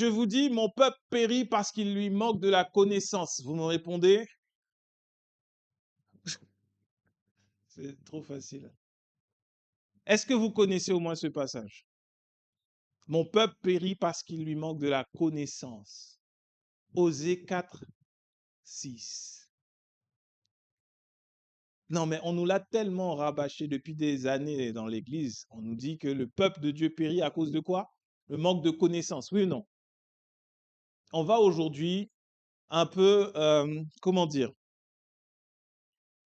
vous dis, mon peuple périt parce qu'il lui manque de la connaissance, vous me répondez? C'est trop facile. Est-ce que vous connaissez au moins ce passage? Mon peuple périt parce qu'il lui manque de la connaissance. Osée 4, 6. Non, mais on nous l'a tellement rabâché depuis des années dans l'Église. On nous dit que le peuple de Dieu périt à cause de quoi? Le manque de connaissance, oui ou non? On va aujourd'hui un peu, comment dire?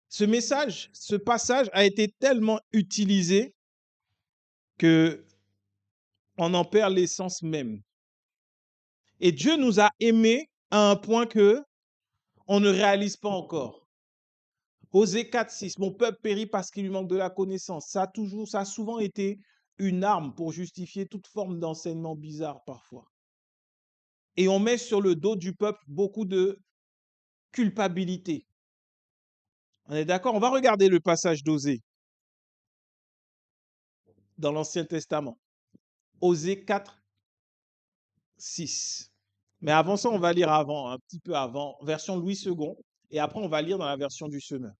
Ce message, ce passage a été tellement utilisé que on en perd l'essence même. Et Dieu nous a aimés à un point que on ne réalise pas encore. Osée 4, 6, mon peuple périt parce qu'il lui manque de la connaissance. Ça a souvent été une arme pour justifier toute forme d'enseignement bizarre parfois. Et on met sur le dos du peuple beaucoup de culpabilité. On est d'accord? On va regarder le passage d'Osée dans l'Ancien Testament. Osée 4, 6. Mais avant ça, on va lire un petit peu avant, version Louis II, et après on va lire dans la version du Semeur.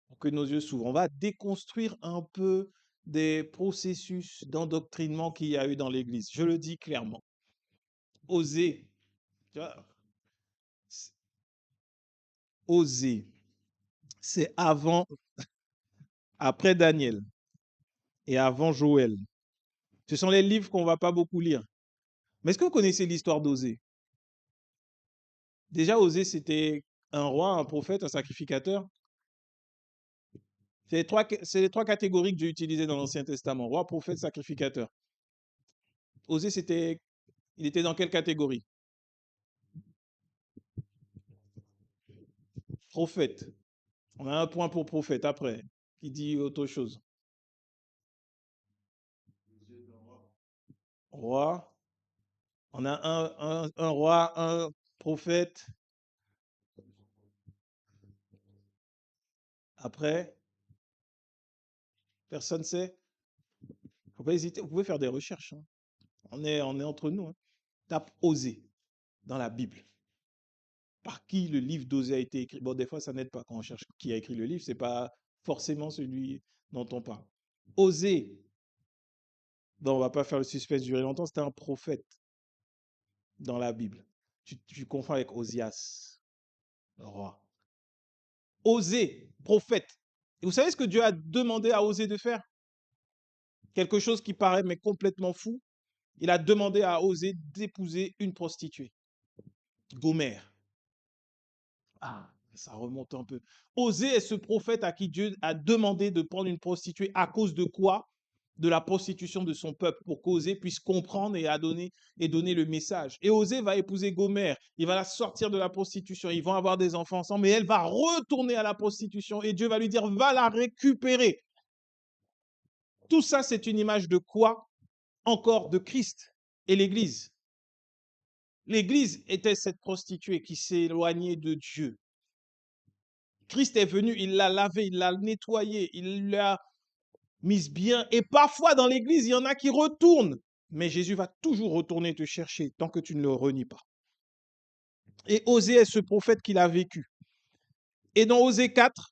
Pour que nos yeux s'ouvrent. On va déconstruire un peu des processus d'endoctrinement qu'il y a eu dans l'Église. Je le dis clairement. Osée, Osée, c'est après Daniel et avant Joël. Ce sont les livres qu'on ne va pas beaucoup lire. Mais est-ce que vous connaissez l'histoire d'Osée? Déjà, Osée, c'était un roi, un prophète, un sacrificateur. C'est les trois catégories que j'ai utilisées dans l'Ancien Testament. Roi, prophète, sacrificateur. Osée, il était dans quelle catégorie? Prophète. On a un point pour prophète après, qui dit autre chose. Roi. On a un roi, un prophète. Après, personne ne sait. Faut pas hésiter. Vous pouvez faire des recherches, hein. On est entre nous, hein. Tape Osée dans la Bible. Par qui le livre d'Osée a été écrit? Bon, des fois, ça n'aide pas quand on cherche qui a écrit le livre. C'est pas forcément celui dont on parle. Osée. Bon, on va pas faire le suspense durer longtemps. C'était un prophète dans la Bible. Tu confonds avec Osias, le roi. Osée, prophète. Et vous savez ce que Dieu a demandé à Osée de faire? Quelque chose qui paraît mais complètement fou. Il a demandé à Osée d'épouser une prostituée. Gomère. Ah, ça remonte un peu. Osée est ce prophète à qui Dieu a demandé de prendre une prostituée. À cause de quoi? De la prostitution de son peuple, pour qu'Osée puisse comprendre et donner le message. Et Osée va épouser Gomère. Il va la sortir de la prostitution. Ils vont avoir des enfants ensemble, mais elle va retourner à la prostitution. Et Dieu va lui dire, va la récupérer. Tout ça, c'est une image de quoi? Encore de Christ et l'Église. L'Église était cette prostituée qui s'éloignait de Dieu. Christ est venu, il l'a lavée, il l'a nettoyée, il l'a mise bien. Et parfois dans l'Église, il y en a qui retournent. Mais Jésus va toujours retourner te chercher tant que tu ne le renies pas. Et Osée est ce prophète qu'il a vécu. Et dans Osée 4,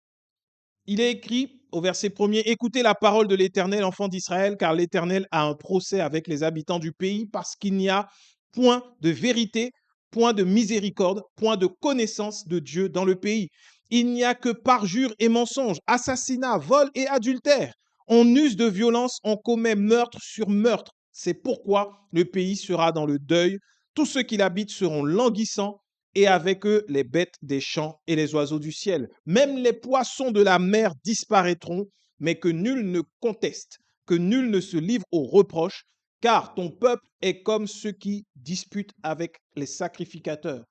il est écrit au verset 1er, « Écoutez la parole de l'Éternel, enfants d'Israël, car l'Éternel a un procès avec les habitants du pays, parce qu'il n'y a point de vérité, point de miséricorde, point de connaissance de Dieu dans le pays. Il n'y a que parjure et mensonge, assassinat, vol et adultère. On use de violence, on commet meurtre sur meurtre. C'est pourquoi le pays sera dans le deuil. Tous ceux qui l'habitent seront languissants, et avec eux les bêtes des champs et les oiseaux du ciel. Même les poissons de la mer disparaîtront, mais que nul ne conteste, que nul ne se livre aux reproches, car ton peuple est comme ceux qui disputent avec les sacrificateurs.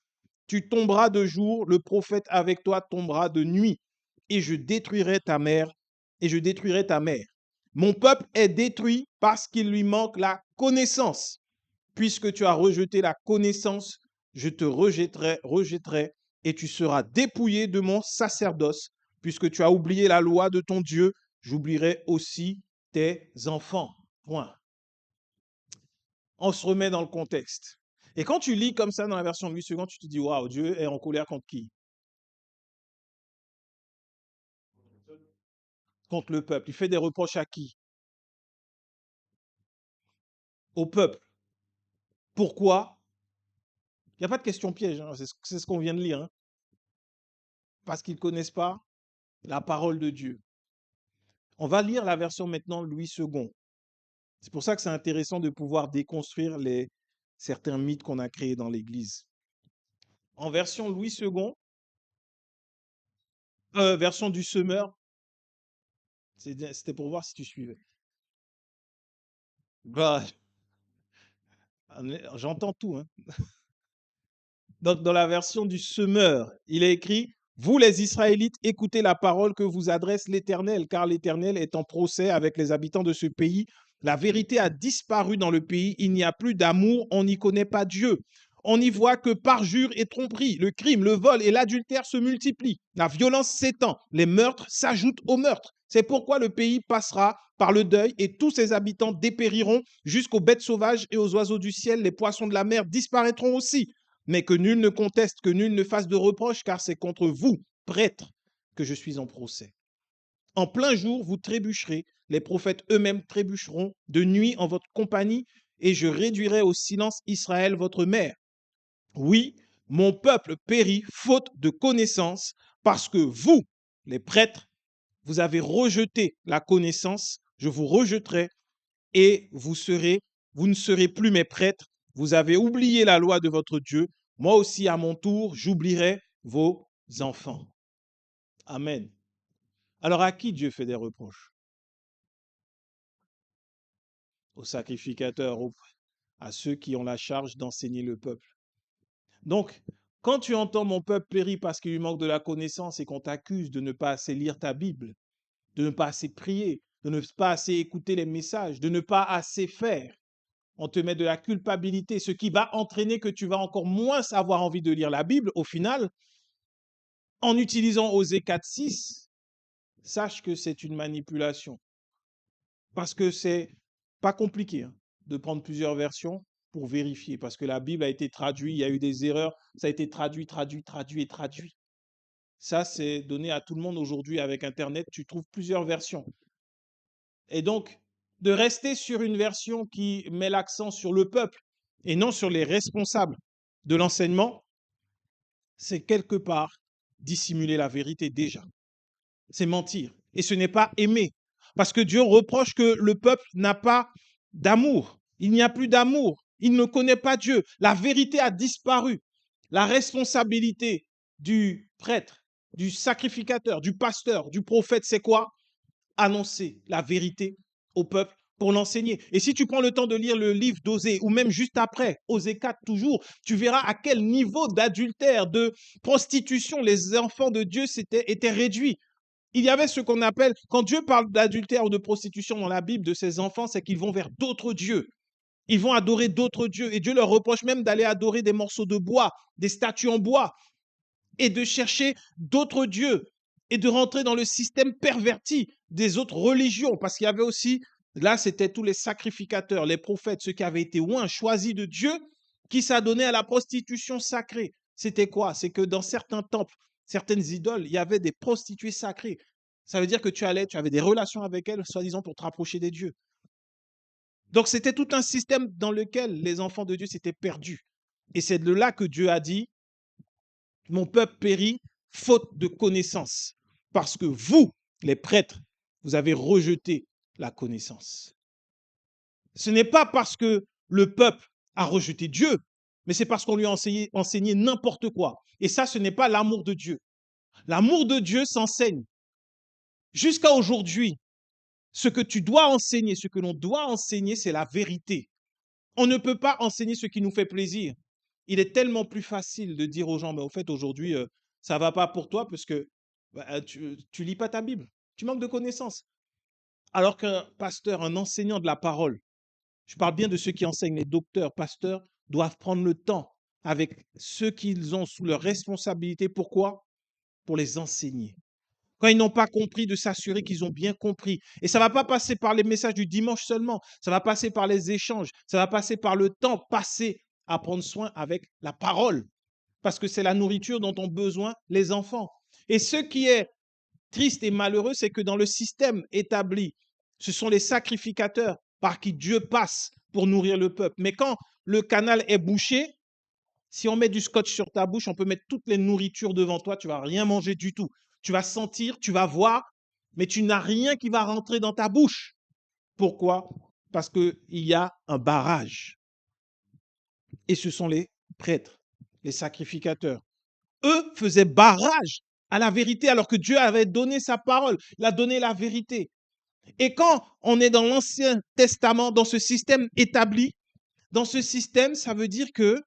Tu tomberas de jour, le prophète avec toi tombera de nuit, et je détruirai ta mère, Mon peuple est détruit parce qu'il lui manque la connaissance. Puisque tu as rejeté la connaissance, je te rejetterai, et tu seras dépouillé de mon sacerdoce. Puisque tu as oublié la loi de ton Dieu, j'oublierai aussi tes enfants. Point. On se remet dans le contexte. Et quand tu lis comme ça dans la version de Louis II, tu te dis, waouh, Dieu est en colère contre qui? Contre le peuple. Il fait des reproches à qui? Au peuple. Pourquoi? Il n'y a pas de question piège, hein, c'est ce qu'on vient de lire, hein. Parce qu'ils ne connaissent pas la parole de Dieu. On va lire la version maintenant Louis II. C'est pour ça que c'est intéressant de pouvoir déconstruire certains mythes qu'on a créés dans l'Église. En version Louis II, version du semeur, c'était pour voir si tu suivais. Bah, j'entends tout, hein. Donc, dans la version du semeur, il est écrit, vous les Israélites, écoutez la parole que vous adresse l'Éternel, car l'Éternel est en procès avec les habitants de ce pays. La vérité a disparu dans le pays, il n'y a plus d'amour, on n'y connaît pas Dieu. On n'y voit que parjure et tromperie. Le crime, le vol et l'adultère se multiplient. La violence s'étend. Les meurtres s'ajoutent aux meurtres. C'est pourquoi le pays passera par le deuil et tous ses habitants dépériront jusqu'aux bêtes sauvages et aux oiseaux du ciel. Les poissons de la mer disparaîtront aussi. Mais que nul ne conteste, que nul ne fasse de reproche, car c'est contre vous, prêtres, que je suis en procès. En plein jour, vous trébucherez, les prophètes eux-mêmes trébucheront, de nuit en votre compagnie, et je réduirai au silence Israël, votre mère. Oui, mon peuple périt faute de connaissance, parce que vous, les prêtres, vous avez rejeté la connaissance, je vous rejetterai, et vous ne serez plus mes prêtres, vous avez oublié la loi de votre Dieu, moi aussi à mon tour, j'oublierai vos enfants. Amen. Alors à qui Dieu fait des reproches? Aux sacrificateurs, à ceux qui ont la charge d'enseigner le peuple. Donc, quand tu entends mon peuple périt parce qu'il lui manque de la connaissance et qu'on t'accuse de ne pas assez lire ta Bible, de ne pas assez prier, de ne pas assez écouter les messages, de ne pas assez faire, on te met de la culpabilité, ce qui va entraîner que tu vas encore moins avoir envie de lire la Bible. Au final, en utilisant Osée 4.6, sache que c'est une manipulation. Parce que c'est pas compliqué, hein, de prendre plusieurs versions pour vérifier. Parce que la Bible a été traduite, il y a eu des erreurs, ça a été traduit. Ça, c'est donné à tout le monde aujourd'hui avec Internet. Tu trouves plusieurs versions. Et donc, de rester sur une version qui met l'accent sur le peuple et non sur les responsables de l'enseignement, c'est quelque part dissimuler la vérité déjà. C'est mentir. Et ce n'est pas aimer. Parce que Dieu reproche que le peuple n'a pas d'amour. Il n'y a plus d'amour. Il ne connaît pas Dieu. La vérité a disparu. La responsabilité du prêtre, du sacrificateur, du pasteur, du prophète, c'est quoi? Annoncer la vérité au peuple pour l'enseigner. Et si tu prends le temps de lire le livre d'Osée, ou même juste après, Osée 4 toujours, tu verras à quel niveau d'adultère, de prostitution les enfants de Dieu étaient réduits. Il y avait ce qu'on appelle, quand Dieu parle d'adultère ou de prostitution dans la Bible de ses enfants, c'est qu'ils vont vers d'autres dieux. Ils vont adorer d'autres dieux. Et Dieu leur reproche même d'aller adorer des morceaux de bois, des statues en bois, et de chercher d'autres dieux et de rentrer dans le système perverti des autres religions. Parce qu'il y avait aussi, là, c'était tous les sacrificateurs, les prophètes, ceux qui avaient été oints, choisis de Dieu, qui s'adonnaient à la prostitution sacrée. C'était quoi? C'est que dans certains temples, certaines idoles, il y avait des prostituées sacrées. Ça veut dire que tu avais des relations avec elles, soi-disant pour te rapprocher des dieux. Donc c'était tout un système dans lequel les enfants de Dieu s'étaient perdus. Et c'est de là que Dieu a dit, mon peuple périt faute de connaissance, parce que vous, les prêtres, vous avez rejeté la connaissance. Ce n'est pas parce que le peuple a rejeté Dieu, mais c'est parce qu'on lui a enseigné n'importe quoi. Et ça, ce n'est pas l'amour de Dieu. L'amour de Dieu s'enseigne. Jusqu'à aujourd'hui, ce que tu dois enseigner, ce que l'on doit enseigner, c'est la vérité. On ne peut pas enseigner ce qui nous fait plaisir. Il est tellement plus facile de dire aux gens, mais au fait, aujourd'hui, ça ne va pas pour toi parce que tu lis pas ta Bible. Tu manques de connaissances. Alors qu'un pasteur, un enseignant de la parole, je parle bien de ceux qui enseignent, les docteurs, pasteurs, doivent prendre le temps avec ceux qu'ils ont sous leur responsabilité. Pourquoi? Pour les enseigner. Quand ils n'ont pas compris, de s'assurer qu'ils ont bien compris. Et ça ne va pas passer par les messages du dimanche seulement. Ça va passer par les échanges. Ça va passer par le temps passé à prendre soin avec la parole, parce que c'est la nourriture dont ont besoin les enfants. Et ce qui est triste et malheureux, c'est que dans le système établi, ce sont les sacrificateurs par qui Dieu passe pour nourrir le peuple. Mais quand le canal est bouché, si on met du scotch sur ta bouche, on peut mettre toutes les nourritures devant toi, tu vas rien manger du tout. Tu vas sentir, tu vas voir, mais tu n'as rien qui va rentrer dans ta bouche. Pourquoi? Parce qu'il y a un barrage. Et ce sont les prêtres, les sacrificateurs. Eux faisaient barrage à la vérité alors que Dieu avait donné sa parole, il a donné la vérité. Et quand on est dans l'Ancien Testament, dans ce système établi, dans ce système, ça veut dire que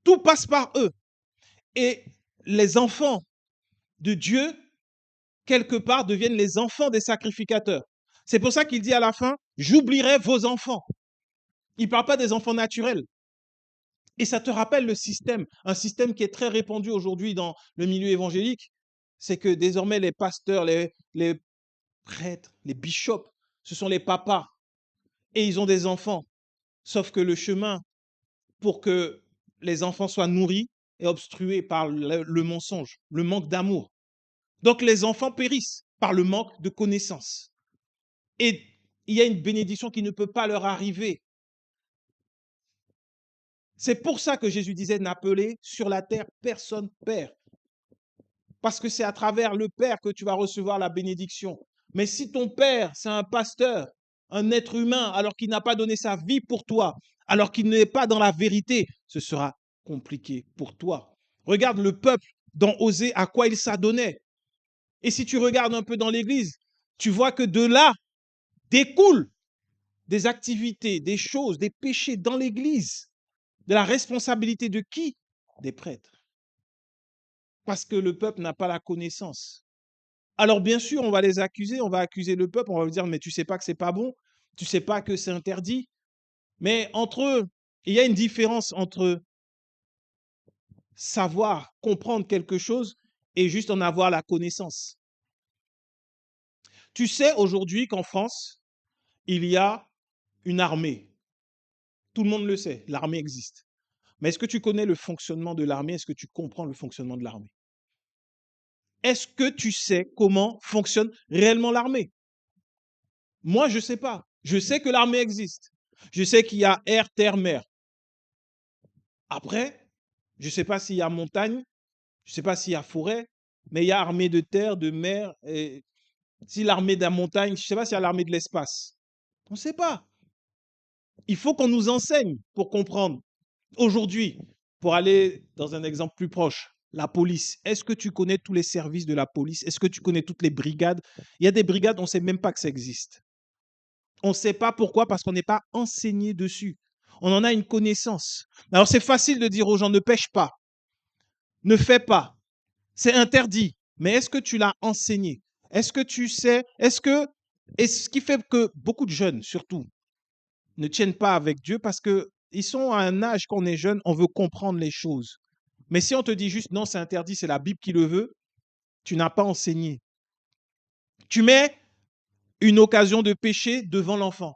tout passe par eux. Et les enfants de Dieu, quelque part, deviennent les enfants des sacrificateurs. C'est pour ça qu'il dit à la fin, j'oublierai vos enfants. Il ne parle pas des enfants naturels. Et ça te rappelle le système, un système qui est très répandu aujourd'hui dans le milieu évangélique, c'est que désormais les pasteurs, les prêtres, les bishops, ce sont les papas et ils ont des enfants. Sauf que le chemin pour que les enfants soient nourris est obstrué par le mensonge, le manque d'amour. Donc les enfants périssent par le manque de connaissances. Et il y a une bénédiction qui ne peut pas leur arriver. C'est pour ça que Jésus disait, n'appelez sur la terre personne père. Parce que c'est à travers le Père que tu vas recevoir la bénédiction. Mais si ton Père, c'est un pasteur, un être humain, alors qu'il n'a pas donné sa vie pour toi, alors qu'il n'est pas dans la vérité, ce sera compliqué pour toi. Regarde le peuple dans Osée, à quoi il s'adonnait. Et si tu regardes un peu dans l'Église, tu vois que de là découlent des activités, des choses, des péchés dans l'Église. De la responsabilité de qui? Des prêtres. Parce que le peuple n'a pas la connaissance. Alors bien sûr, on va les accuser, on va accuser le peuple, on va lui dire, mais tu sais pas que c'est pas bon, tu sais pas que c'est interdit. Mais entre eux, il y a une différence entre savoir, comprendre quelque chose et juste en avoir la connaissance. Tu sais aujourd'hui qu'en France, il y a une armée. Tout le monde le sait, l'armée existe. Mais est-ce que tu connais le fonctionnement de l'armée? Est-ce que tu comprends le fonctionnement de l'armée? Est-ce que tu sais comment fonctionne réellement l'armée? Moi, je ne sais pas. Je sais que l'armée existe. Je sais qu'il y a air, terre, mer. Après, je ne sais pas s'il y a montagne, je ne sais pas s'il y a forêt, mais il y a armée de terre, de mer. Et si l'armée de la montagne, je ne sais pas s'il y a l'armée de l'espace. On ne sait pas. Il faut qu'on nous enseigne pour comprendre. Aujourd'hui, pour aller dans un exemple plus proche, la police. Est-ce que tu connais tous les services de la police? Est-ce que tu connais toutes les brigades? Il y a des brigades, on ne sait même pas que ça existe. On ne sait pas pourquoi, parce qu'on n'est pas enseigné dessus. On en a une connaissance. Alors c'est facile de dire aux gens, ne pêche pas, ne fais pas, c'est interdit. Mais est-ce que tu l'as enseigné? Est-ce que tu sais? Et ce qui fait que beaucoup de jeunes, surtout, ne tiennent pas avec Dieu parce qu'ils sont à un âge quand on est jeune, on veut comprendre les choses. Mais si on te dit juste, non, c'est interdit, c'est la Bible qui le veut, tu n'as pas enseigné. Tu mets une occasion de péché devant l'enfant.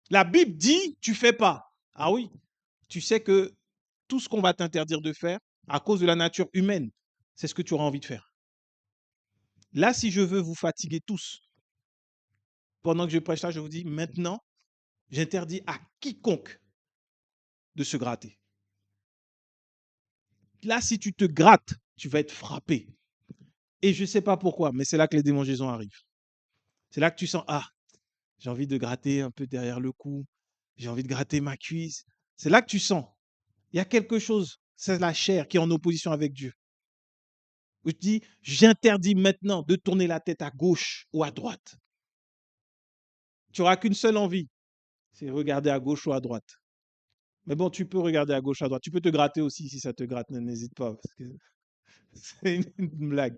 La Bible dit, tu fais pas. Ah oui, tu sais que tout ce qu'on va t'interdire de faire, à cause de la nature humaine, c'est ce que tu auras envie de faire. Là, si je veux vous fatiguer tous, pendant que je prêche ça, je vous dis, maintenant, j'interdis à quiconque de se gratter. Là, si tu te grattes, tu vas être frappé. Et je ne sais pas pourquoi, mais c'est là que les démangeaisons arrivent. C'est là que tu sens, ah, j'ai envie de gratter un peu derrière le cou, j'ai envie de gratter ma cuisse. C'est là que tu sens, il y a quelque chose, c'est la chair qui est en opposition avec Dieu. Je dis, j'interdis maintenant de tourner la tête à gauche ou à droite. Tu n'auras qu'une seule envie, c'est regarder à gauche ou à droite. Mais bon, tu peux regarder à gauche, à droite. Tu peux te gratter aussi si ça te gratte, n'hésite pas, parce que c'est une blague.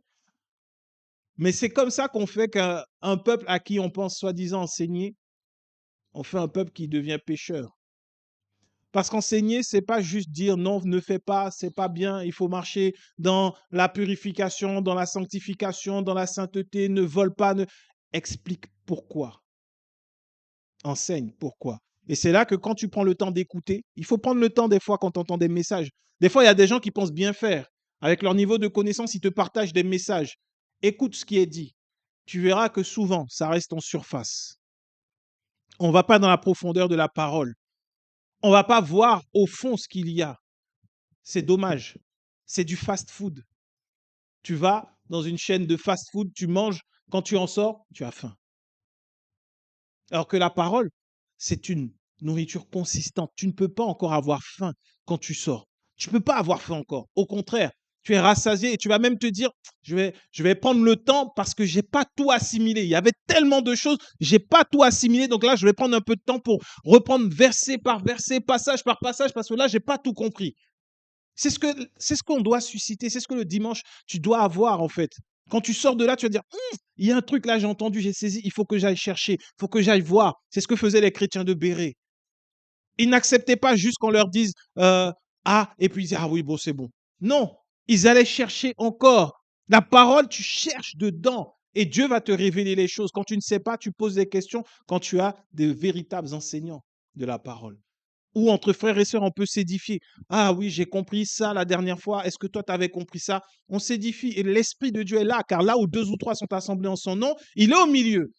Mais c'est comme ça qu'on fait qu'un peuple à qui on pense soi-disant enseigner, on fait un peuple qui devient pécheur. Parce qu'enseigner, c'est pas juste dire non, ne fais pas, c'est pas bien, il faut marcher dans la purification, dans la sanctification, dans la sainteté, ne vole pas, explique pourquoi. Enseigne pourquoi. Et c'est là que quand tu prends le temps d'écouter, il faut prendre le temps des fois quand tu entends des messages. Des fois, il y a des gens qui pensent bien faire. Avec leur niveau de connaissance, ils te partagent des messages. Écoute ce qui est dit. Tu verras que souvent, ça reste en surface. On ne va pas dans la profondeur de la parole. On ne va pas voir au fond ce qu'il y a. C'est dommage. C'est du fast-food. Tu vas dans une chaîne de fast-food, tu manges, quand tu en sors, tu as faim. Alors que la parole, c'est une nourriture consistante. Tu ne peux pas encore avoir faim quand tu sors. Tu ne peux pas avoir faim encore. Au contraire, tu es rassasié et tu vas même te dire, je vais prendre le temps parce que je n'ai pas tout assimilé. Il y avait tellement de choses, je n'ai pas tout assimilé. Donc là, je vais prendre un peu de temps pour reprendre verset par verset, passage par passage, parce que là, je n'ai pas tout compris. C'est ce qu'on doit susciter, c'est ce que le dimanche, tu dois avoir en fait. Quand tu sors de là, tu vas dire, il y a un truc là, j'ai entendu, j'ai saisi, il faut que j'aille chercher, il faut que j'aille voir. C'est ce que faisaient les chrétiens de Béret. Ils n'acceptaient pas juste qu'on leur dise, ah, et puis ils disaient, ah oui, bon, c'est bon. Non, ils allaient chercher encore. La parole, tu cherches dedans. Et Dieu va te révéler les choses. Quand tu ne sais pas, tu poses des questions quand tu as de véritables enseignants de la parole. Ou entre frères et sœurs, on peut s'édifier. Ah oui, j'ai compris ça la dernière fois. Est-ce que toi, tu avais compris ça? On s'édifie. Et l'Esprit de Dieu est là, car là où deux ou trois sont assemblés en son nom, il est au milieu.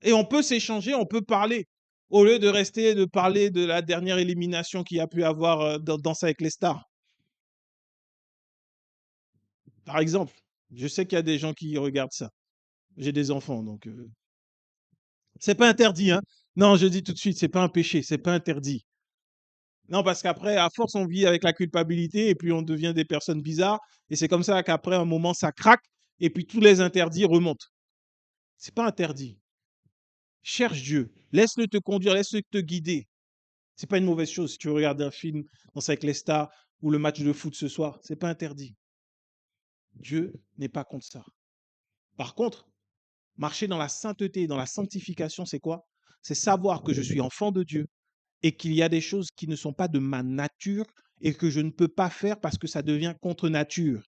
Et on peut s'échanger, on peut parler. Au lieu de rester, de parler de la dernière élimination qu'il y a pu avoir dans Danse avec les stars. Par exemple, je sais qu'il y a des gens qui regardent ça. J'ai des enfants, donc c'est pas interdit, hein. Non, je dis tout de suite, c'est pas un péché, c'est pas interdit. Non, parce qu'après, à force, on vit avec la culpabilité et puis on devient des personnes bizarres. Et c'est comme ça qu'après un moment, ça craque et puis tous les interdits remontent. C'est pas interdit. Cherche Dieu. Laisse-le te conduire, laisse-le te guider. C'est pas une mauvaise chose si tu regardes un film, Danse avec les stars ou le match de foot ce soir. C'est pas interdit. Dieu n'est pas contre ça. Par contre, marcher dans la sainteté, dans la sanctification, c'est quoi? C'est savoir que je suis enfant de Dieu et qu'il y a des choses qui ne sont pas de ma nature et que je ne peux pas faire parce que ça devient contre nature.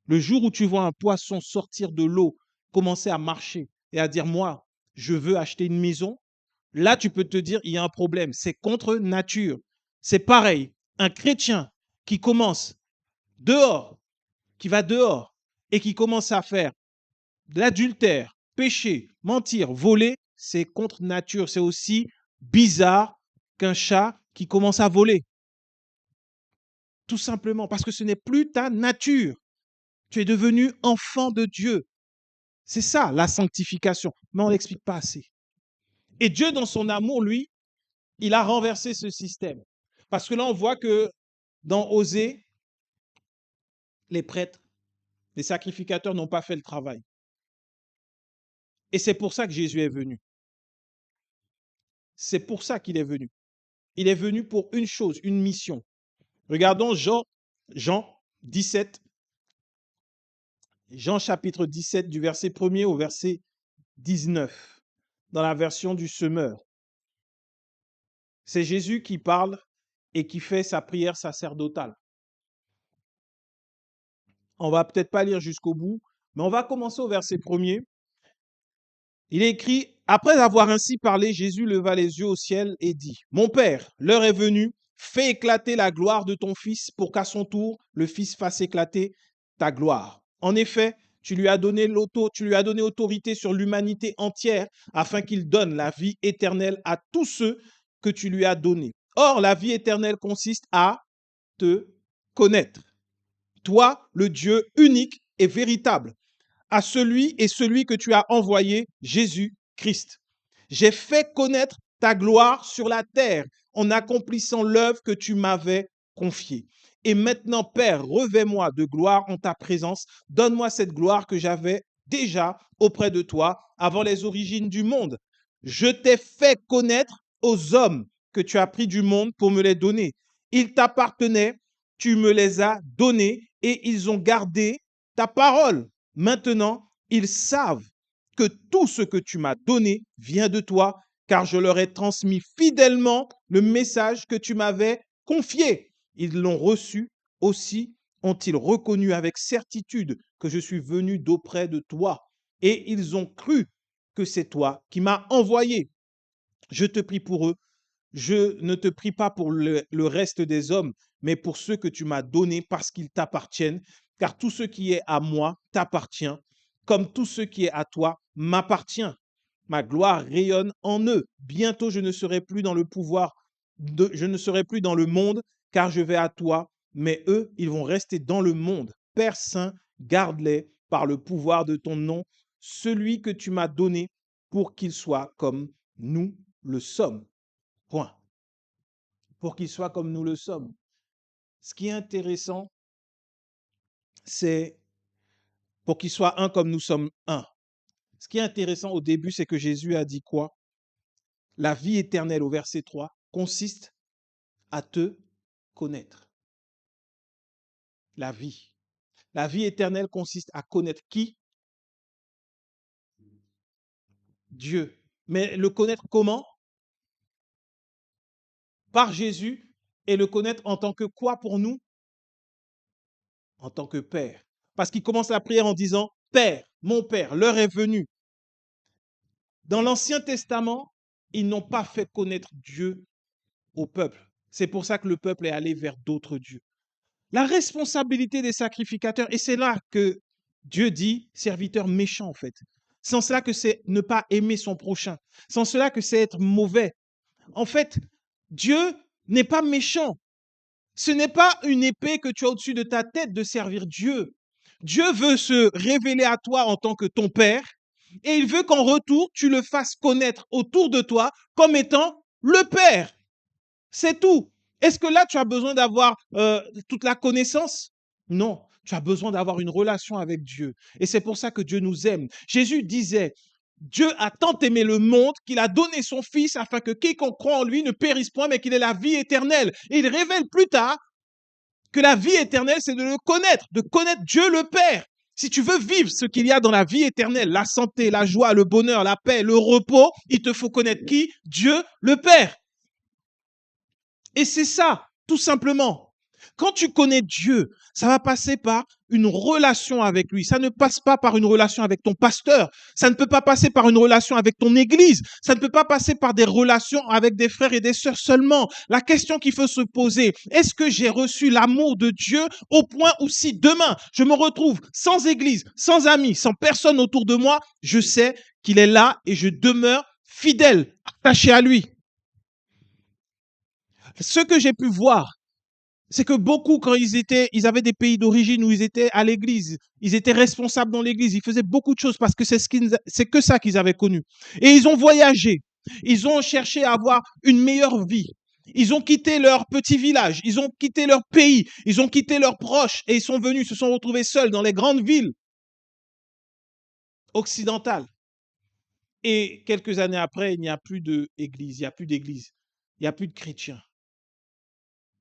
Le jour où tu vois un poisson sortir de l'eau, commencer à marcher et à dire, moi, je veux acheter une maison, là, tu peux te dire, il y a un problème. C'est contre nature. C'est pareil. Un chrétien qui commence dehors, qui va dehors et qui commence à faire de l'adultère, pécher, mentir, voler, c'est contre nature. C'est aussi bizarre qu'un chat qui commence à voler. Tout simplement parce que ce n'est plus ta nature. Tu es devenu enfant de Dieu. C'est ça, la sanctification. Mais on ne l'explique pas assez. Et Dieu, dans son amour, lui, il a renversé ce système. Parce que là, on voit que dans Osée, les prêtres, les sacrificateurs n'ont pas fait le travail. Et c'est pour ça que Jésus est venu. C'est pour ça qu'il est venu. Il est venu pour une chose, une mission. Regardons Jean 17, Jean chapitre 17 du verset 1er au verset 19, dans la version du semeur. C'est Jésus qui parle et qui fait sa prière sacerdotale. On va peut-être pas lire jusqu'au bout, mais on va commencer au verset 1er. Il est écrit, après avoir ainsi parlé, Jésus leva les yeux au ciel et dit, mon Père, l'heure est venue, fais éclater la gloire de ton Fils pour qu'à son tour, le Fils fasse éclater ta gloire. En effet, tu lui as donné autorité sur l'humanité entière afin qu'il donne la vie éternelle à tous ceux que tu lui as donnés. Or, la vie éternelle consiste à te connaître, toi, le Dieu unique et véritable, à celui que tu as envoyé, Jésus-Christ. J'ai fait connaître ta gloire sur la terre en accomplissant l'œuvre que tu m'avais confiée. Et maintenant, Père, revêt-moi de gloire en ta présence. Donne-moi cette gloire que j'avais déjà auprès de toi avant les origines du monde. Je t'ai fait connaître aux hommes que tu as pris du monde pour me les donner. Ils t'appartenaient, tu me les as donnés et ils ont gardé ta parole. Maintenant, ils savent que tout ce que tu m'as donné vient de toi, car je leur ai transmis fidèlement le message que tu m'avais confié. Ils l'ont reçu aussi, ont-ils reconnu avec certitude que je suis venu d'auprès de toi, et ils ont cru que c'est toi qui m'as envoyé. Je te prie pour eux, Je ne te prie pas pour le reste des hommes, mais pour ceux que tu m'as donnés parce qu'ils t'appartiennent, car tout ce qui est à moi t'appartient, comme tout ce qui est à toi m'appartient. Ma gloire rayonne en eux. Bientôt, je ne serai plus dans le pouvoir, je ne serai plus dans le monde, car je vais à toi, mais eux, ils vont rester dans le monde. Père Saint, garde-les par le pouvoir de ton nom, celui que tu m'as donné, pour qu'ils soient comme nous le sommes. Point. Pour qu'ils soient comme nous le sommes. Ce qui est intéressant, c'est pour qu'ils soient un comme nous sommes un. Ce qui est intéressant au début, c'est que Jésus a dit quoi? La vie éternelle, au verset 3, consiste à te connaître. La vie. La vie éternelle consiste à connaître qui? Dieu. Mais le connaître comment? Par Jésus. Et le connaître en tant que quoi pour nous? En tant que Père. Parce qu'il commence la prière en disant, Père, mon Père, l'heure est venue. Dans l'Ancien Testament, ils n'ont pas fait connaître Dieu au peuple. C'est pour ça que le peuple est allé vers d'autres dieux. La responsabilité des sacrificateurs, et c'est là que Dieu dit serviteur méchant en fait. Sans cela que c'est ne pas aimer son prochain. Sans cela que c'est être mauvais. En fait, Dieu n'est pas méchant. Ce n'est pas une épée que tu as au-dessus de ta tête de servir Dieu. Dieu veut se révéler à toi en tant que ton Père et il veut qu'en retour, tu le fasses connaître autour de toi comme étant le Père. C'est tout. Est-ce que là, tu as besoin d'avoir toute la connaissance? Non, tu as besoin d'avoir une relation avec Dieu. Et c'est pour ça que Dieu nous aime. Jésus disait, Dieu a tant aimé le monde qu'il a donné son Fils afin que quiconque croit en lui ne périsse point, mais qu'il ait la vie éternelle. Et il révèle plus tard que la vie éternelle, c'est de le connaître, de connaître Dieu le Père. Si tu veux vivre ce qu'il y a dans la vie éternelle, la santé, la joie, le bonheur, la paix, le repos, il te faut connaître qui? Dieu le Père. Et c'est ça, tout simplement. Quand tu connais Dieu, ça va passer par une relation avec lui. Ça ne passe pas par une relation avec ton pasteur. Ça ne peut pas passer par une relation avec ton église. Ça ne peut pas passer par des relations avec des frères et des sœurs seulement. La question qu'il faut se poser, est-ce que j'ai reçu l'amour de Dieu au point où si demain je me retrouve sans église, sans amis, sans personne autour de moi, je sais qu'il est là et je demeure fidèle, attaché à lui. Ce que j'ai pu voir, c'est que beaucoup, quand ils avaient des pays d'origine où ils étaient à l'église, ils étaient responsables dans l'église, ils faisaient beaucoup de choses parce que c'est que ça qu'ils avaient connu. Et ils ont voyagé, ils ont cherché à avoir une meilleure vie. Ils ont quitté leur petit village, ils ont quitté leur pays, ils ont quitté leurs proches et ils sont venus, se sont retrouvés seuls dans les grandes villes occidentales. Et quelques années après, il n'y a plus d'église, il n'y a plus d'église, il n'y a plus de chrétiens.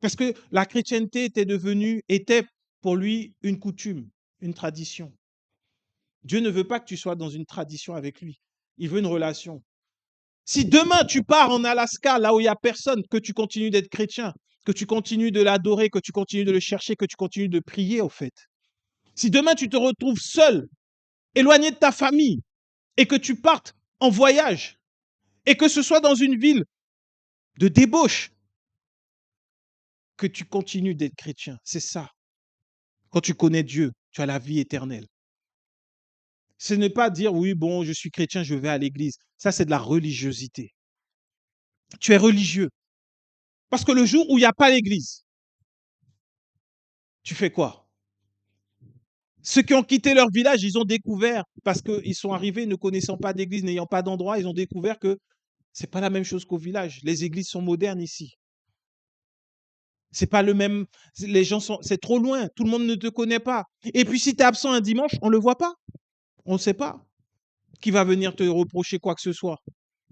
Parce que la chrétienté était pour lui une coutume, une tradition. Dieu ne veut pas que tu sois dans une tradition avec lui. Il veut une relation. Si demain tu pars en Alaska, là où il n'y a personne, que tu continues d'être chrétien, que tu continues de l'adorer, que tu continues de le chercher, que tu continues de prier, au fait. Si demain tu te retrouves seul, éloigné de ta famille, et que tu partes en voyage, et que ce soit dans une ville de débauche, que tu continues d'être chrétien. C'est ça. Quand tu connais Dieu, tu as la vie éternelle. Ce n'est pas dire, oui, bon, je suis chrétien, je vais à l'église. Ça, c'est de la religiosité. Tu es religieux. Parce que le jour où il n'y a pas l'église, tu fais quoi? Ceux qui ont quitté leur village, ils ont découvert, parce qu'ils sont arrivés ne connaissant pas d'église, n'ayant pas d'endroit, ils ont découvert que c'est pas la même chose qu'au village. Les églises sont modernes ici. C'est pas le même. Les gens sont. C'est trop loin. Tout le monde ne te connaît pas. Et puis, si tu es absent un dimanche, on ne le voit pas. On ne sait pas qui va venir te reprocher quoi que ce soit.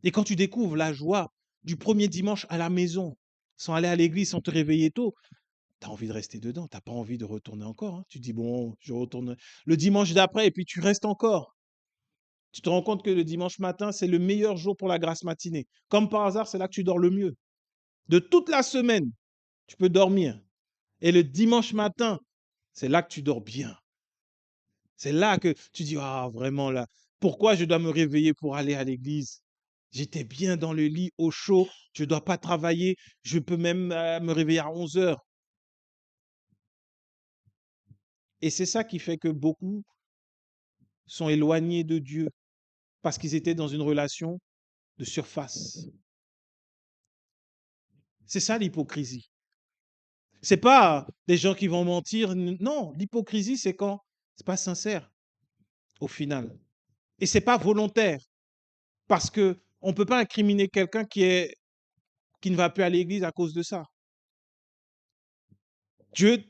Et quand tu découvres la joie du premier dimanche à la maison, sans aller à l'église, sans te réveiller tôt, tu as envie de rester dedans. Tu n'as pas envie de retourner encore. Hein. Tu dis, bon, je retourne le dimanche d'après et puis tu restes encore. Tu te rends compte que le dimanche matin, c'est le meilleur jour pour la grasse matinée. Comme par hasard, c'est là que tu dors le mieux. De toute la semaine, tu peux dormir. Et le dimanche matin, c'est là que tu dors bien. C'est là que tu dis, ah, vraiment là, pourquoi je dois me réveiller pour aller à l'église? J'étais bien dans le lit, au chaud, je ne dois pas travailler, je peux même me réveiller à 11 heures. Et c'est ça qui fait que beaucoup sont éloignés de Dieu parce qu'ils étaient dans une relation de surface. C'est ça l'hypocrisie. C'est pas des gens qui vont mentir. Non, l'hypocrisie, c'est quand c'est pas sincère au final. Et c'est pas volontaire parce que on peut pas incriminer quelqu'un qui ne va plus à l'église à cause de ça. Dieu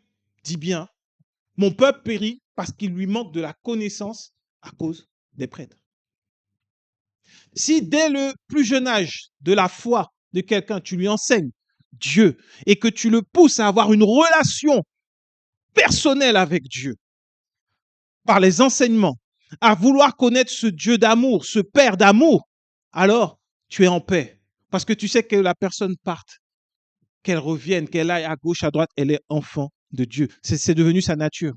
dit bien, mon peuple périt parce qu'il lui manque de la connaissance à cause des prêtres. Si dès le plus jeune âge de la foi de quelqu'un, tu lui enseignes Dieu et que tu le pousses à avoir une relation personnelle avec Dieu par les enseignements, à vouloir connaître ce Dieu d'amour, ce Père d'amour, alors tu es en paix. Parce que tu sais que la personne parte, qu'elle revienne, qu'elle aille à gauche, à droite, elle est enfant de Dieu. C'est devenu sa nature.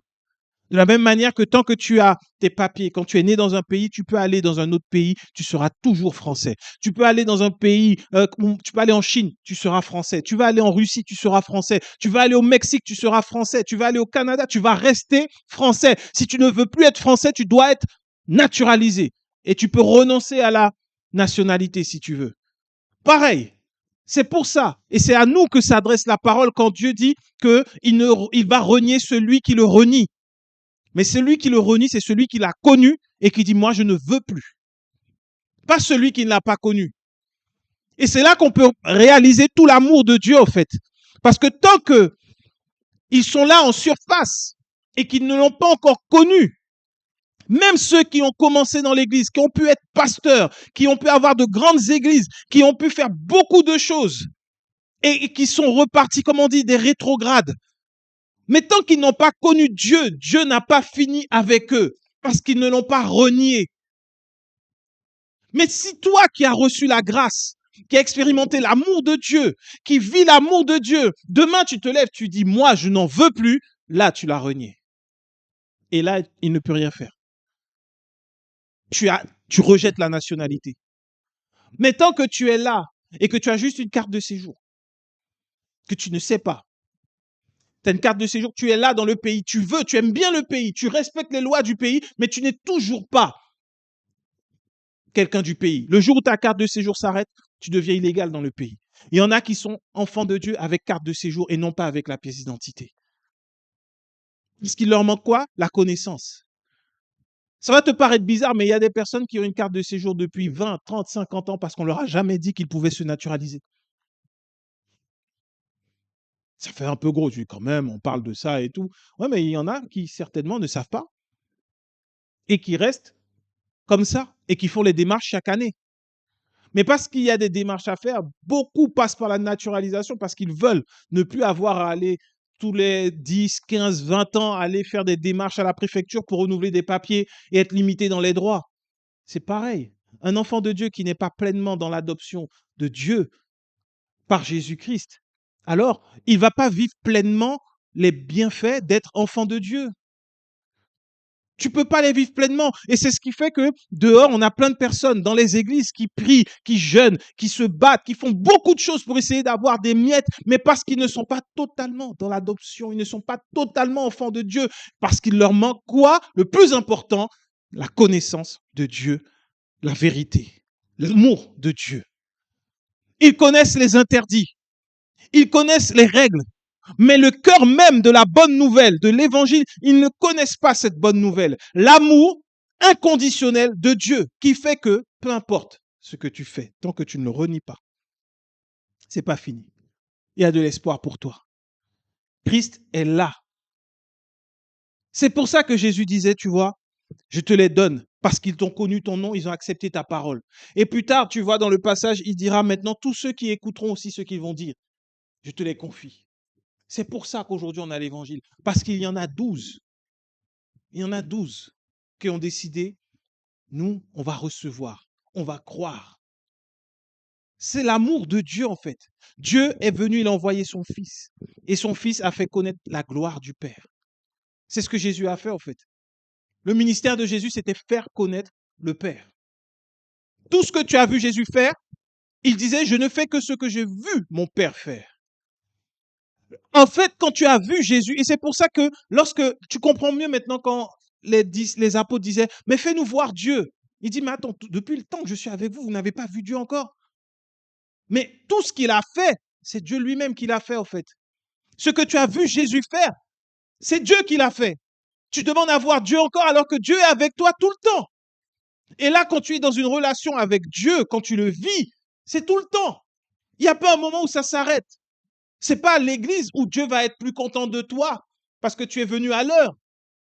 De la même manière que tant que tu as tes papiers, quand tu es né dans un pays, tu peux aller dans un autre pays, tu seras toujours français. Tu peux aller dans un pays, tu peux aller en Chine, tu seras français. Tu vas aller en Russie, tu seras français. Tu vas aller au Mexique, tu seras français. Tu vas aller au Canada, tu vas rester français. Si tu ne veux plus être français, tu dois être naturalisé. Et tu peux renoncer à la nationalité si tu veux. Pareil. C'est pour ça. Et c'est à nous que s'adresse la parole quand Dieu dit qu'il va renier celui qui le renie. Mais celui qui le renie, c'est celui qui l'a connu et qui dit, moi, je ne veux plus. Pas celui qui ne l'a pas connu. Et c'est là qu'on peut réaliser tout l'amour de Dieu, en fait. Parce que tant qu'ils sont là en surface et qu'ils ne l'ont pas encore connu, même ceux qui ont commencé dans l'église, qui ont pu être pasteurs, qui ont pu avoir de grandes églises, qui ont pu faire beaucoup de choses et qui sont repartis, comme on dit, des rétrogrades. Mais tant qu'ils n'ont pas connu Dieu, Dieu n'a pas fini avec eux parce qu'ils ne l'ont pas renié. Mais si toi qui as reçu la grâce, qui as expérimenté l'amour de Dieu, qui vis l'amour de Dieu, demain tu te lèves, tu dis, moi je n'en veux plus, là tu l'as renié. Et là, il ne peut rien faire. Tu rejettes la nationalité. Mais tant que tu es là et que tu as juste une carte de séjour, que tu ne sais pas, tu as une carte de séjour, tu es là dans le pays, tu aimes bien le pays, tu respectes les lois du pays, mais tu n'es toujours pas quelqu'un du pays. Le jour où ta carte de séjour s'arrête, tu deviens illégal dans le pays. Il y en a qui sont enfants de Dieu avec carte de séjour et non pas avec la pièce d'identité. Parce qu'il leur manque quoi? La connaissance. Ça va te paraître bizarre, mais il y a des personnes qui ont une carte de séjour depuis 20, 30, 50 ans parce qu'on leur a jamais dit qu'ils pouvaient se naturaliser. Ça fait un peu gros, tu dis quand même, on parle de ça et tout. Ouais, mais il y en a qui certainement ne savent pas et qui restent comme ça et qui font les démarches chaque année. Mais parce qu'il y a des démarches à faire, beaucoup passent par la naturalisation parce qu'ils veulent ne plus avoir à aller tous les 10, 15, 20 ans, aller faire des démarches à la préfecture pour renouveler des papiers et être limité dans les droits. C'est pareil. Un enfant de Dieu qui n'est pas pleinement dans l'adoption de Dieu par Jésus-Christ, alors il ne va pas vivre pleinement les bienfaits d'être enfant de Dieu. Tu peux pas les vivre pleinement. Et c'est ce qui fait que dehors, on a plein de personnes dans les églises qui prient, qui jeûnent, qui se battent, qui font beaucoup de choses pour essayer d'avoir des miettes, mais parce qu'ils ne sont pas totalement dans l'adoption, ils ne sont pas totalement enfants de Dieu, parce qu'il leur manque quoi? Le plus important, la connaissance de Dieu, la vérité, l'amour de Dieu. Ils connaissent les interdits, ils connaissent les règles, mais le cœur même de la bonne nouvelle, de l'évangile, ils ne connaissent pas cette bonne nouvelle. L'amour inconditionnel de Dieu qui fait que, peu importe ce que tu fais, tant que tu ne le renies pas, c'est pas fini. Il y a de l'espoir pour toi. Christ est là. C'est pour ça que Jésus disait, tu vois, je te les donne parce qu'ils t'ont connu ton nom, ils ont accepté ta parole. Et plus tard, tu vois, dans le passage, il dira maintenant, tous ceux qui écouteront aussi ce qu'ils vont dire, je te les confie. C'est pour ça qu'aujourd'hui, on a l'évangile. Parce qu'il y en a 12. Il y en a 12 qui ont décidé, nous, on va recevoir, on va croire. C'est l'amour de Dieu, en fait. Dieu est venu, il a envoyé son Fils. Et son Fils a fait connaître la gloire du Père. C'est ce que Jésus a fait, en fait. Le ministère de Jésus, c'était faire connaître le Père. tout ce que tu as vu Jésus faire, il disait, je ne fais que ce que j'ai vu mon Père faire. En fait, quand tu as vu Jésus, et c'est pour ça que lorsque tu comprends mieux maintenant quand les apôtres disaient, mais fais-nous voir Dieu. Il dit, mais attends, depuis le temps que je suis avec vous, vous n'avez pas vu Dieu encore. Mais tout ce qu'il a fait, c'est Dieu lui-même qui l'a fait, en fait. Ce que tu as vu Jésus faire, c'est Dieu qui l'a fait. Tu demandes à voir Dieu encore alors que Dieu est avec toi tout le temps. Et là, quand tu es dans une relation avec Dieu, quand tu le vis, c'est tout le temps. Il n'y a pas un moment où ça s'arrête. C'est pas à l'église où Dieu va être plus content de toi parce que tu es venu à l'heure,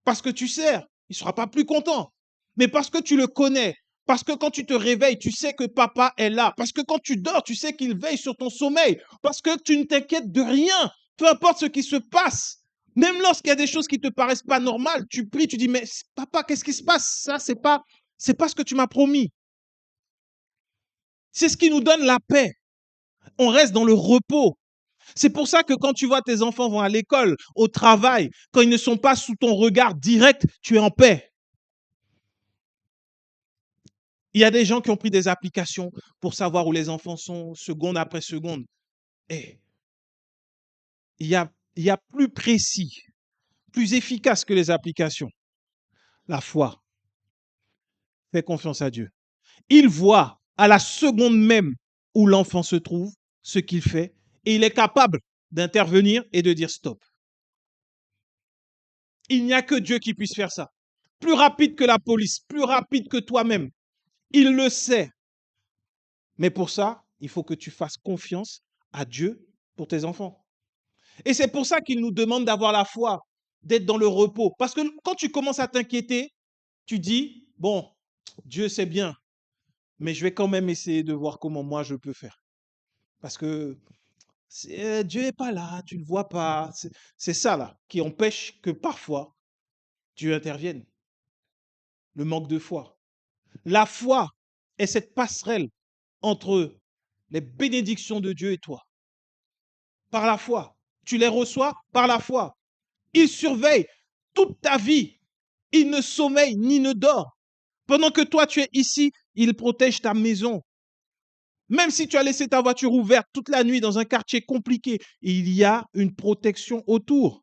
parce que tu sers. Il ne sera pas plus content. Mais parce que tu le connais, parce que quand tu te réveilles, tu sais que papa est là, parce que quand tu dors, tu sais qu'il veille sur ton sommeil, parce que tu ne t'inquiètes de rien, peu importe ce qui se passe. Même lorsqu'il y a des choses qui te paraissent pas normales, tu pries, tu dis, mais papa, qu'est-ce qui se passe? Ça, c'est pas ce que tu m'as promis. C'est ce qui nous donne la paix. On reste dans le repos. C'est pour ça que quand tu vois tes enfants vont à l'école, au travail, quand ils ne sont pas sous ton regard direct, tu es en paix. Il y a des gens qui ont pris des applications pour savoir où les enfants sont seconde après seconde. Et il y a plus précis, plus efficace que les applications. La foi. Fais confiance à Dieu. Il voit à la seconde même où l'enfant se trouve, ce qu'il fait, et il est capable d'intervenir et de dire stop. Il n'y a que Dieu qui puisse faire ça. Plus rapide que la police, plus rapide que toi-même. Il le sait. Mais pour ça, il faut que tu fasses confiance à Dieu pour tes enfants. Et c'est pour ça qu'il nous demande d'avoir la foi, d'être dans le repos. Parce que quand tu commences à t'inquiéter, tu dis, bon, Dieu sait bien, mais je vais quand même essayer de voir comment moi je peux faire. Parce que Dieu n'est pas là, tu ne le vois pas. C'est ça là qui empêche que parfois Dieu intervienne. Le manque de foi. La foi est cette passerelle entre les bénédictions de Dieu et toi. Par la foi. Tu les reçois par la foi. Il surveille toute ta vie. Il ne sommeille ni ne dort. Pendant que toi, tu es ici, il protège ta maison. Même si tu as laissé ta voiture ouverte toute la nuit dans un quartier compliqué, il y a une protection autour.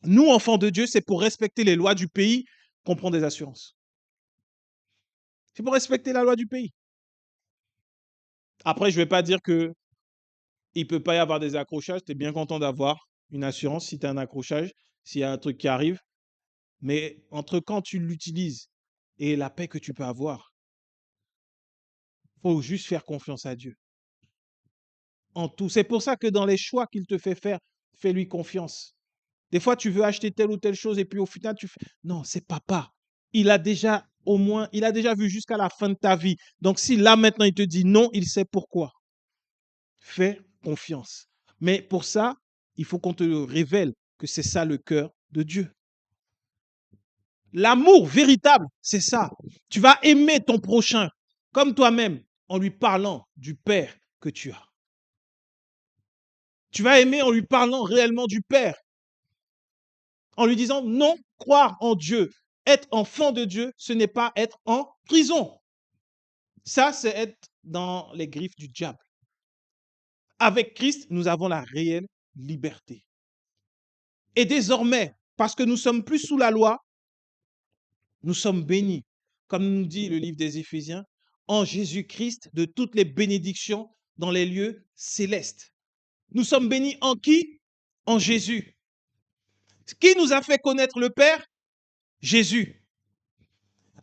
Nous, enfants de Dieu, c'est pour respecter les lois du pays qu'on prend des assurances. C'est pour respecter la loi du pays. Après, je ne vais pas dire que il ne peut pas y avoir des accrochages. Tu es bien content d'avoir une assurance si tu as un accrochage, s'il y a un truc qui arrive. Mais entre quand tu l'utilises et la paix que tu peux avoir, il faut juste faire confiance à Dieu. En tout. C'est pour ça que dans les choix qu'il te fait faire, fais-lui confiance. Des fois, tu veux acheter telle ou telle chose et puis au final, tu fais non, c'est papa. Il a déjà vu jusqu'à la fin de ta vie. Donc, si là maintenant il te dit non, il sait pourquoi. Fais confiance. Mais pour ça, il faut qu'on te révèle que c'est ça le cœur de Dieu. L'amour véritable, c'est ça. Tu vas aimer ton prochain comme toi-même en lui parlant du Père que tu as. Tu vas aimer en lui parlant réellement du Père. En lui disant non, croire en Dieu, être enfant de Dieu, ce n'est pas être en prison. Ça, c'est être dans les griffes du diable. Avec Christ, nous avons la réelle liberté. Et désormais, parce que nous sommes plus sous la loi, nous sommes bénis, comme nous dit le livre des Éphésiens, en Jésus-Christ de toutes les bénédictions dans les lieux célestes. Nous sommes bénis en qui? En Jésus. Qui nous a fait connaître le Père? Jésus.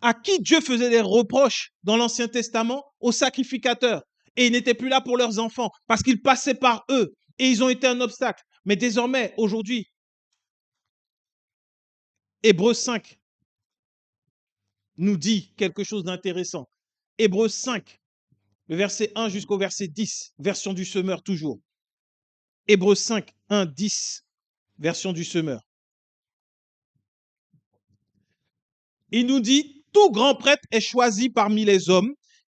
À qui Dieu faisait des reproches dans l'Ancien Testament? Aux sacrificateurs. Et ils n'étaient plus là pour leurs enfants parce qu'ils passaient par eux et ils ont été un obstacle. Mais désormais, aujourd'hui, Hébreux 5 nous dit quelque chose d'intéressant. Hébreux 5, le verset 1 jusqu'au verset 10, version du Semeur toujours. Hébreux 5, 1, 10, version du Semeur. Il nous dit, tout grand prêtre est choisi parmi les hommes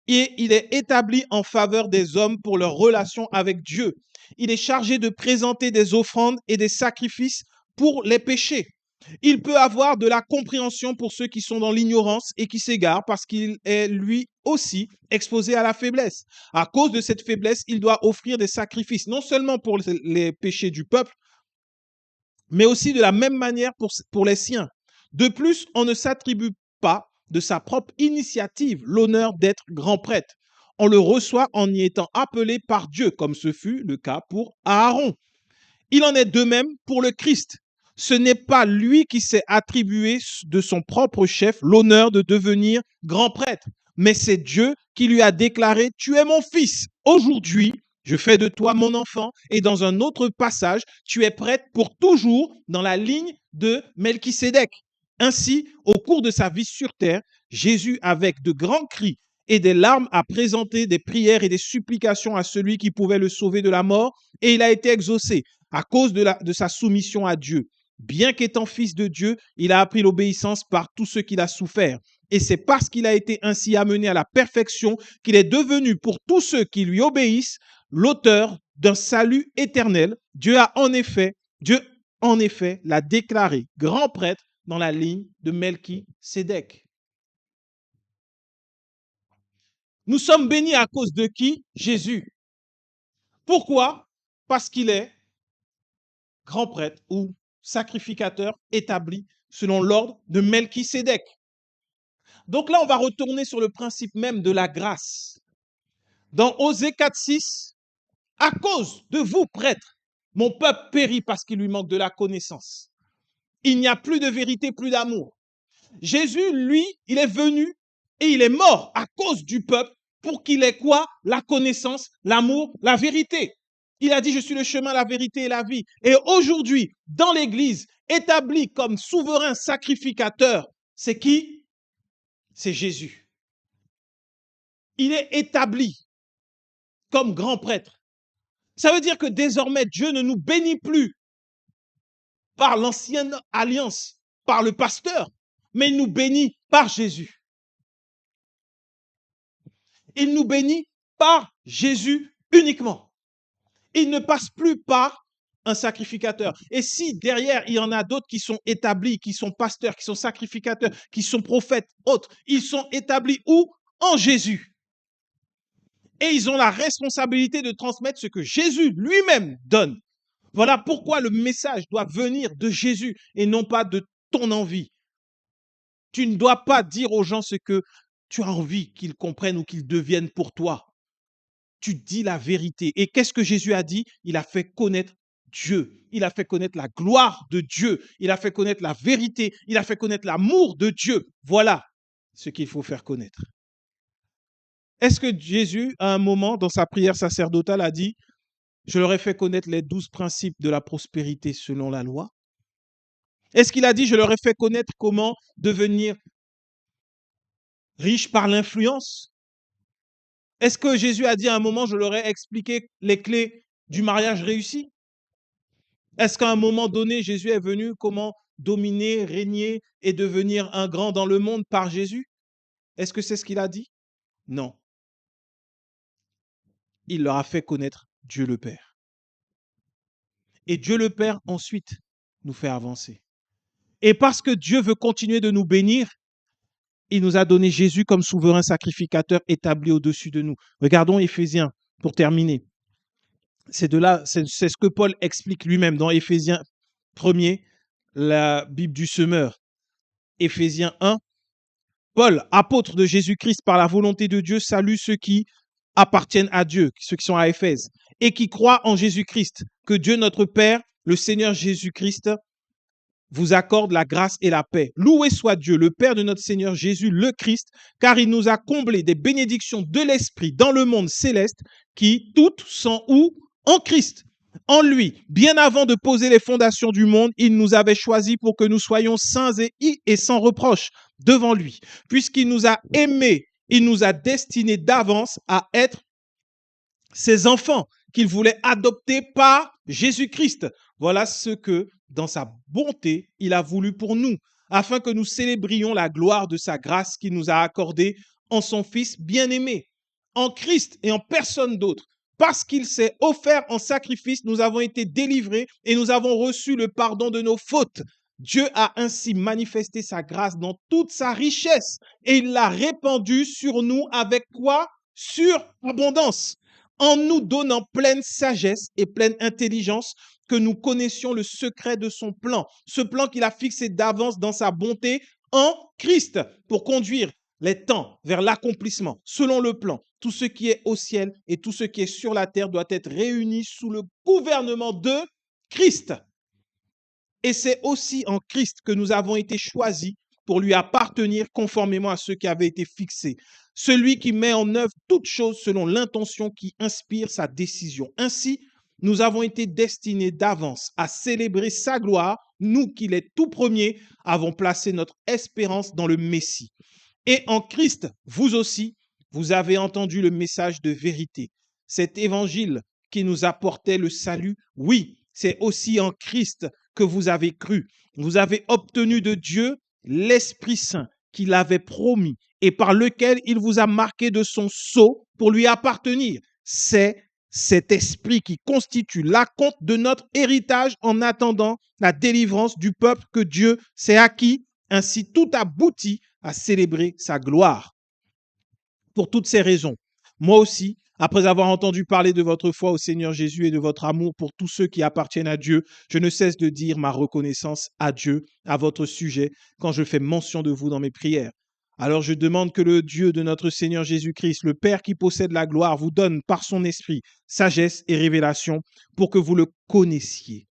et il est établi en faveur des hommes pour leur relation avec Dieu. Il est chargé de présenter des offrandes et des sacrifices pour les péchés. Il peut avoir de la compréhension pour ceux qui sont dans l'ignorance et qui s'égarent parce qu'il est lui aussi exposé à la faiblesse. À cause de cette faiblesse, il doit offrir des sacrifices, non seulement pour les péchés du peuple, mais aussi de la même manière pour les siens. De plus, on ne s'attribue pas de sa propre initiative l'honneur d'être grand prêtre. On le reçoit en y étant appelé par Dieu, comme ce fut le cas pour Aaron. Il en est de même pour le Christ. Ce n'est pas lui qui s'est attribué de son propre chef l'honneur de devenir grand prêtre, mais c'est Dieu qui lui a déclaré: tu es mon fils. Aujourd'hui, je fais de toi mon enfant. Et dans un autre passage, tu es prêtre pour toujours dans la ligne de Melchisédek. Ainsi, au cours de sa vie sur terre, Jésus, avec de grands cris et des larmes, a présenté des prières et des supplications à celui qui pouvait le sauver de la mort, et il a été exaucé à cause de sa soumission à Dieu. Bien qu'étant fils de Dieu, il a appris l'obéissance par tout ce qu'il a souffert. Et c'est parce qu'il a été ainsi amené à la perfection qu'il est devenu, pour tous ceux qui lui obéissent, l'auteur d'un salut éternel. Dieu en effet l'a déclaré grand prêtre dans la ligne de Melchisédek. Nous sommes bénis à cause de qui? Jésus. Pourquoi? Parce qu'il est grand prêtre ou sacrificateur établi selon l'ordre de Melchisédek. Donc là, on va retourner sur le principe même de la grâce. Dans Osée 4,6, à cause de vous, prêtres, mon peuple périt parce qu'il lui manque de la connaissance. Il n'y a plus de vérité, plus d'amour. Jésus, lui, il est venu et il est mort à cause du peuple pour qu'il ait quoi? La connaissance, l'amour, la vérité. Il a dit: je suis le chemin, la vérité et la vie. Et aujourd'hui, dans l'Église, établi comme souverain sacrificateur, c'est qui? C'est Jésus. Il est établi comme grand prêtre. Ça veut dire que désormais, Dieu ne nous bénit plus par l'ancienne alliance, par le pasteur, mais il nous bénit par Jésus. Il nous bénit par Jésus uniquement. Il ne passe plus par un sacrificateur. Et si derrière, il y en a d'autres qui sont établis, qui sont pasteurs, qui sont sacrificateurs, qui sont prophètes, autres, ils sont établis où? En Jésus. Et ils ont la responsabilité de transmettre ce que Jésus lui-même donne. Voilà pourquoi le message doit venir de Jésus et non pas de ton envie. Tu ne dois pas dire aux gens ce que tu as envie qu'ils comprennent ou qu'ils deviennent pour toi. Tu dis la vérité. Et qu'est-ce que Jésus a dit? Il a fait connaître Dieu. Il a fait connaître la gloire de Dieu. Il a fait connaître la vérité. Il a fait connaître l'amour de Dieu. Voilà ce qu'il faut faire connaître. Est-ce que Jésus, à un moment, dans sa prière sacerdotale, a dit: je leur ai fait connaître les 12 principes de la prospérité selon la loi? Est-ce qu'il a dit: je leur ai fait connaître comment devenir riche par l'influence? Est-ce que Jésus a dit à un moment: je leur ai expliqué les clés du mariage réussi? Est-ce qu'à un moment donné, Jésus est venu comment dominer, régner et devenir un grand dans le monde par Jésus? Est-ce que c'est ce qu'il a dit? Non. Il leur a fait connaître Dieu le Père. Et Dieu le Père, ensuite, nous fait avancer. Et parce que Dieu veut continuer de nous bénir, il nous a donné Jésus comme souverain sacrificateur établi au-dessus de nous. Regardons Éphésiens pour terminer. C'est ce que Paul explique lui-même dans Éphésiens 1er, la Bible du semeur. Éphésiens 1. Paul, apôtre de Jésus-Christ par la volonté de Dieu, salue ceux qui appartiennent à Dieu, ceux qui sont à Éphèse, et qui croient en Jésus-Christ. Que Dieu notre Père, le Seigneur Jésus-Christ, vous accorde la grâce et la paix. Loué soit Dieu, le Père de notre Seigneur Jésus, le Christ, car il nous a comblés des bénédictions de l'Esprit dans le monde céleste, qui toutes sont où? En Christ. En lui, bien avant de poser les fondations du monde, il nous avait choisis pour que nous soyons saints et sans reproche devant lui. Puisqu'il nous a aimés, il nous a destinés d'avance à être ses enfants, qu'il voulait adopter par Jésus-Christ. Voilà ce que, dans sa bonté, il a voulu pour nous, afin que nous célébrions la gloire de sa grâce qu'il nous a accordée en son Fils bien-aimé. En Christ et en personne d'autre, parce qu'il s'est offert en sacrifice, nous avons été délivrés et nous avons reçu le pardon de nos fautes. Dieu a ainsi manifesté sa grâce dans toute sa richesse et il l'a répandue sur nous avec quoi? Sur abondance, en nous donnant pleine sagesse et pleine intelligence, que nous connaissions le secret de son plan, ce plan qu'il a fixé d'avance dans sa bonté en Christ pour conduire les temps vers l'accomplissement selon le plan. Tout ce qui est au ciel et tout ce qui est sur la terre doit être réuni sous le gouvernement de Christ. Et c'est aussi en Christ que nous avons été choisis pour lui appartenir conformément à ce qui avait été fixé. Celui qui met en œuvre toutes choses selon l'intention qui inspire sa décision. Ainsi, nous avons été destinés d'avance à célébrer sa gloire, nous qui les tout premiers avons placé notre espérance dans le Messie. Et en Christ, vous aussi, vous avez entendu le message de vérité. Cet évangile qui nous apportait le salut, oui, c'est aussi en Christ que vous avez cru. Vous avez obtenu de Dieu l'Esprit Saint qu'il avait promis et par lequel il vous a marqué de son sceau pour lui appartenir. C'est cet esprit qui constitue l'acompte de notre héritage en attendant la délivrance du peuple que Dieu s'est acquis. Ainsi, tout aboutit à célébrer sa gloire. Pour toutes ces raisons, moi aussi, après avoir entendu parler de votre foi au Seigneur Jésus et de votre amour pour tous ceux qui appartiennent à Dieu, je ne cesse de dire ma reconnaissance à Dieu à votre sujet quand je fais mention de vous dans mes prières. Alors je demande que le Dieu de notre Seigneur Jésus-Christ, le Père qui possède la gloire, vous donne par son esprit sagesse et révélation pour que vous le connaissiez.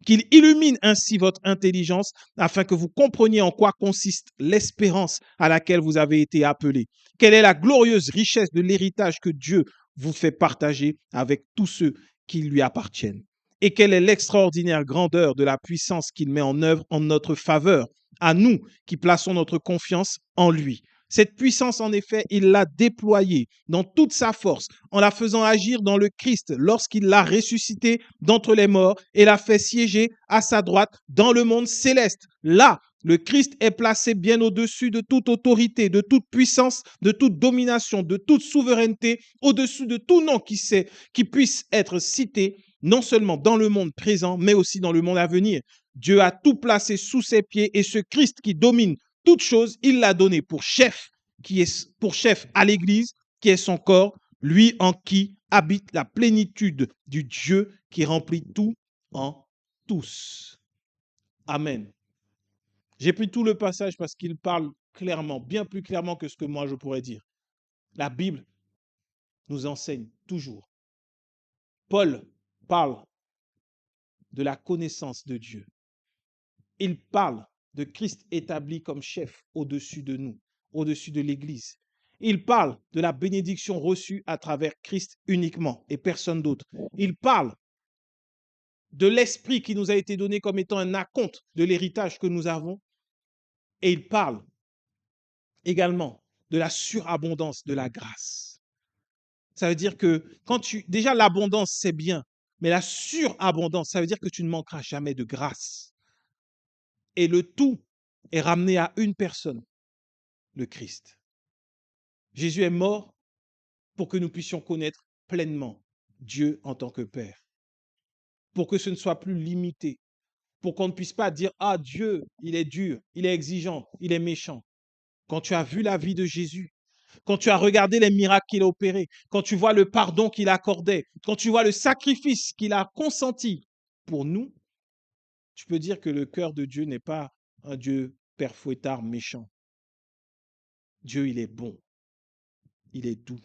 Qu'il illumine ainsi votre intelligence afin que vous compreniez en quoi consiste l'espérance à laquelle vous avez été appelés. Quelle est la glorieuse richesse de l'héritage que Dieu vous fait partager avec tous ceux qui lui appartiennent. Et quelle est l'extraordinaire grandeur de la puissance qu'il met en œuvre en notre faveur, à nous qui plaçons notre confiance en lui. Cette puissance, en effet, il l'a déployée dans toute sa force, en la faisant agir dans le Christ lorsqu'il l'a ressuscité d'entre les morts et l'a fait siéger à sa droite dans le monde céleste. Là, le Christ est placé bien au-dessus de toute autorité, de toute puissance, de toute domination, de toute souveraineté, au-dessus de tout nom qui puisse être cité, non seulement dans le monde présent, mais aussi dans le monde à venir. Dieu a tout placé sous ses pieds et ce Christ qui domine toute chose, il l'a donné pour chef à l'Église, qui est son corps, lui en qui habite la plénitude du Dieu qui remplit tout en tous. Amen. J'ai pris tout le passage parce qu'il parle clairement, bien plus clairement que ce que moi je pourrais dire. La Bible nous enseigne toujours. Paul parle de la connaissance de Dieu. Il parle de Christ établi comme chef au-dessus de nous, au-dessus de l'Église. Il parle de la bénédiction reçue à travers Christ uniquement et personne d'autre. Il parle de l'Esprit qui nous a été donné comme étant un acompte de l'héritage que nous avons. Et il parle également de la surabondance de la grâce. Ça veut dire que déjà l'abondance, c'est bien, mais la surabondance, ça veut dire que tu ne manqueras jamais de grâce. Et le tout est ramené à une personne, le Christ. Jésus est mort pour que nous puissions connaître pleinement Dieu en tant que Père, pour que ce ne soit plus limité, pour qu'on ne puisse pas dire « Ah, Dieu, il est dur, il est exigeant, il est méchant ». Quand tu as vu la vie de Jésus, quand tu as regardé les miracles qu'il a opérés, quand tu vois le pardon qu'il accordait, quand tu vois le sacrifice qu'il a consenti pour nous, tu peux dire que le cœur de Dieu n'est pas un Dieu père fouettard méchant. Dieu, il est bon, il est doux,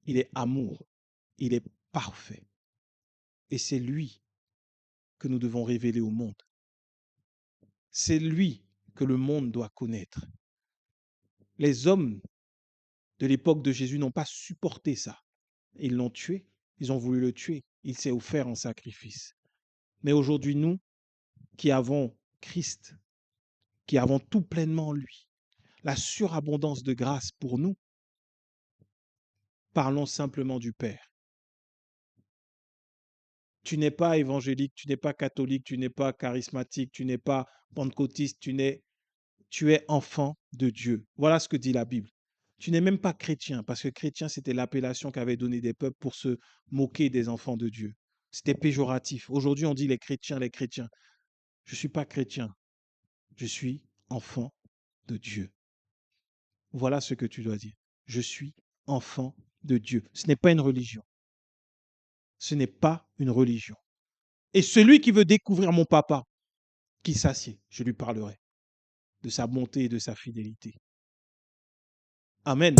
il est amour, il est parfait. Et c'est lui que nous devons révéler au monde. C'est lui que le monde doit connaître. Les hommes de l'époque de Jésus n'ont pas supporté ça. Ils l'ont tué, ils ont voulu le tuer. Il s'est offert en sacrifice. Mais aujourd'hui, nous qui avons Christ, qui avons tout pleinement en lui, la surabondance de grâce pour nous, parlons simplement du Père. Tu n'es pas évangélique, tu n'es pas catholique, tu n'es pas charismatique, tu n'es pas pentecôtiste, tu es enfant de Dieu. Voilà ce que dit la Bible. Tu n'es même pas chrétien, parce que chrétien, c'était l'appellation qu'avaient donné des peuples pour se moquer des enfants de Dieu. C'était péjoratif. Aujourd'hui, on dit les chrétiens, les chrétiens. Je ne suis pas chrétien. Je suis enfant de Dieu. Voilà ce que tu dois dire. Je suis enfant de Dieu. Ce n'est pas une religion. Ce n'est pas une religion. Et celui qui veut découvrir mon papa, qui s'assied, je lui parlerai de sa bonté et de sa fidélité. Amen.